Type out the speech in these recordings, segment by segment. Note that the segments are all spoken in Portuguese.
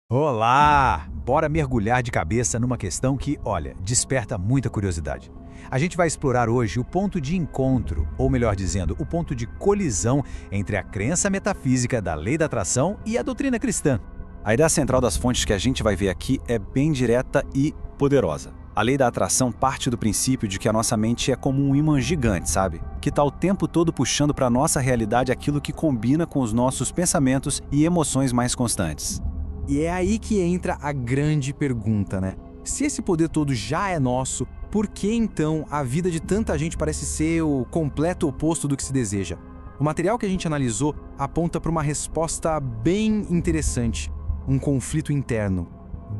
Olá! Bora mergulhar de cabeça numa questão que, olha, desperta muita curiosidade. A gente vai explorar hoje o ponto de encontro, ou melhor dizendo, o ponto de colisão entre a crença metafísica da lei da atração e a doutrina cristã. A ideia central das fontes que a gente vai ver aqui é bem direta e poderosa. A lei da atração parte do princípio de que a nossa mente é como um imã gigante, sabe? Que está o tempo todo puxando para a nossa realidade aquilo que combina com os nossos pensamentos e emoções mais constantes. E é aí que entra a grande pergunta, né? Se esse poder todo já é nosso, por que então a vida de tanta gente parece ser o completo oposto do que se deseja? O material que a gente analisou aponta para uma resposta bem interessante, um conflito interno,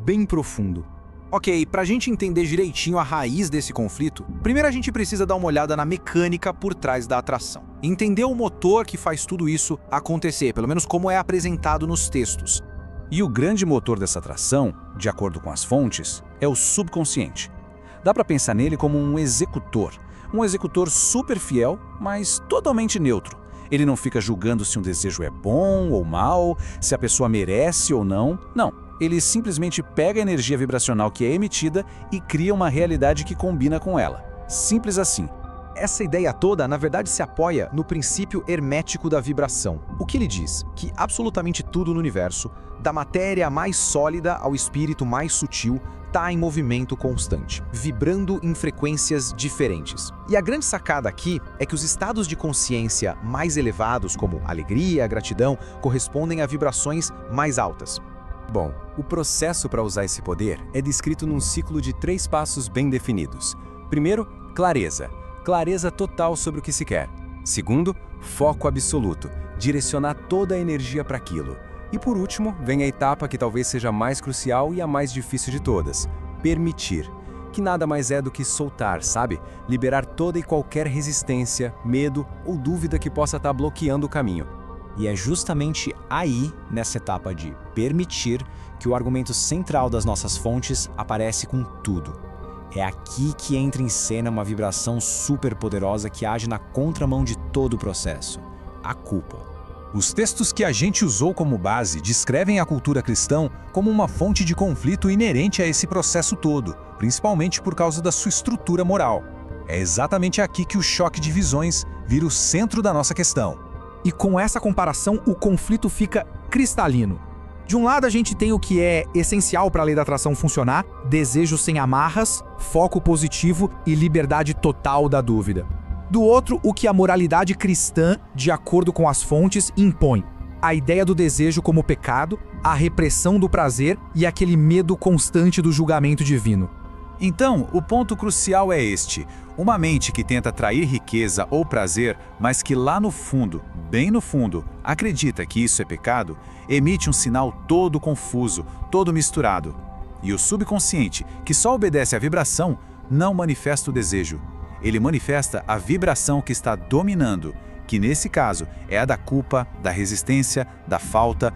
bem profundo. Ok, pra gente entender direitinho a raiz desse conflito, primeiro a gente precisa dar uma olhada na mecânica por trás da atração. Entender o motor que faz tudo isso acontecer, pelo menos como é apresentado nos textos. E o grande motor dessa atração, de acordo com as fontes, é o subconsciente. Dá para pensar nele como um executor super fiel, mas totalmente neutro. Ele não fica julgando se um desejo é bom ou mal, se a pessoa merece ou não. Não, ele simplesmente pega a energia vibracional que é emitida e cria uma realidade que combina com ela. Simples assim. Essa ideia toda, na verdade, se apoia no princípio hermético da vibração. O que ele diz? Que absolutamente tudo no universo, da matéria mais sólida ao espírito mais sutil, está em movimento constante, vibrando em frequências diferentes. E a grande sacada aqui é que os estados de consciência mais elevados, como alegria, gratidão, correspondem a vibrações mais altas. Bom, o processo para usar esse poder é descrito num ciclo de 3 passos bem definidos. Primeiro, clareza. Clareza total sobre o que se quer. Segundo, foco absoluto, direcionar toda a energia para aquilo. E por último, vem a etapa que talvez seja a mais crucial e a mais difícil de todas, permitir. Que nada mais é do que soltar, sabe? Liberar toda e qualquer resistência, medo ou dúvida que possa estar bloqueando o caminho. E é justamente aí, nessa etapa de permitir, que o argumento central das nossas fontes aparece com tudo. É aqui que entra em cena uma vibração super poderosa que age na contramão de todo o processo: a culpa. Os textos que a gente usou como base descrevem a cultura cristã como uma fonte de conflito inerente a esse processo todo, principalmente por causa da sua estrutura moral. É exatamente aqui que o choque de visões vira o centro da nossa questão. E com essa comparação, o conflito fica cristalino. De um lado, a gente tem o que é essencial para a lei da atração funcionar: desejo sem amarras, foco positivo e liberdade total da dúvida. Do outro, o que a moralidade cristã, de acordo com as fontes, impõe: a ideia do desejo como pecado, a repressão do prazer e aquele medo constante do julgamento divino. Então, o ponto crucial é este: uma mente que tenta atrair riqueza ou prazer, mas que lá no fundo, bem no fundo, acredita que isso é pecado, emite um sinal todo confuso, todo misturado. E o subconsciente, que só obedece à vibração, não manifesta o desejo. Ele manifesta a vibração que está dominando, que nesse caso é a da culpa, da resistência, da falta.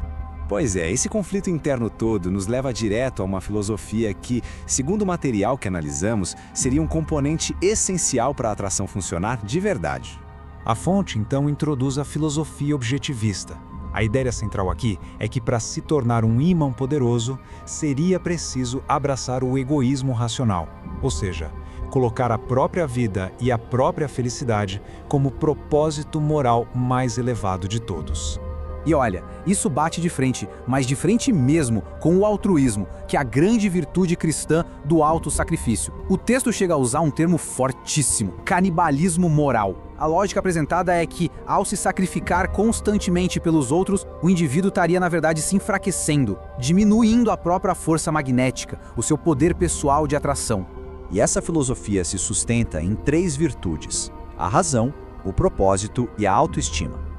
Pois é, esse conflito interno todo nos leva direto a uma filosofia que, segundo o material que analisamos, seria um componente essencial para a atração funcionar de verdade. A fonte, então, introduz a filosofia objetivista. A ideia central aqui é que, para se tornar um ímã poderoso, seria preciso abraçar o egoísmo racional, ou seja, colocar a própria vida e a própria felicidade como propósito moral mais elevado de todos. E olha, isso bate de frente, mas de frente mesmo, com o altruísmo, que é a grande virtude cristã do autossacrifício. O texto chega a usar um termo fortíssimo: canibalismo moral. A lógica apresentada é que, ao se sacrificar constantemente pelos outros, o indivíduo estaria, na verdade, se enfraquecendo, diminuindo a própria força magnética, o seu poder pessoal de atração. E essa filosofia se sustenta em 3 virtudes: a razão, o propósito e a autoestima.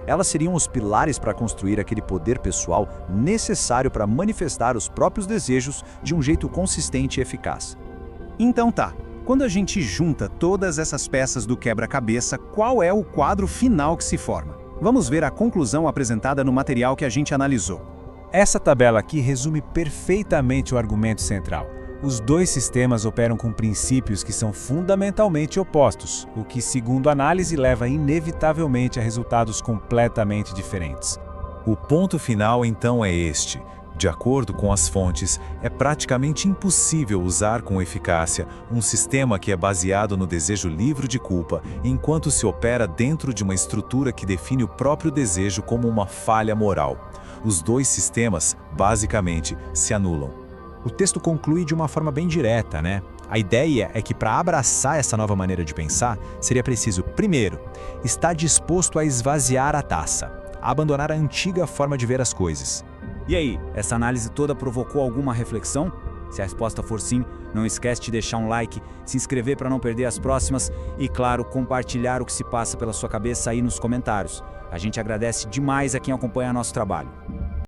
Elas seriam os pilares para construir aquele poder pessoal necessário para manifestar os próprios desejos de um jeito consistente e eficaz. Então tá, quando a gente junta todas essas peças do quebra-cabeça, qual é o quadro final que se forma? Vamos ver a conclusão apresentada no material que a gente analisou. Essa tabela aqui resume perfeitamente o argumento central. Os dois sistemas operam com princípios que são fundamentalmente opostos, o que, segundo a análise, leva inevitavelmente a resultados completamente diferentes. O ponto final, então, é este: De acordo com as fontes, é praticamente impossível usar com eficácia um sistema que é baseado no desejo livre de culpa, enquanto se opera dentro de uma estrutura que define o próprio desejo como uma falha moral. Os dois sistemas, basicamente, se anulam. O texto conclui de uma forma bem direta, né? A ideia é que para abraçar essa nova maneira de pensar, seria preciso, primeiro, estar disposto a esvaziar a taça, a abandonar a antiga forma de ver as coisas. E aí, essa análise toda provocou alguma reflexão? Se a resposta for sim, não esquece de deixar um like, se inscrever para não perder as próximas e, claro, compartilhar o que se passa pela sua cabeça aí nos comentários. A gente agradece demais a quem acompanha nosso trabalho.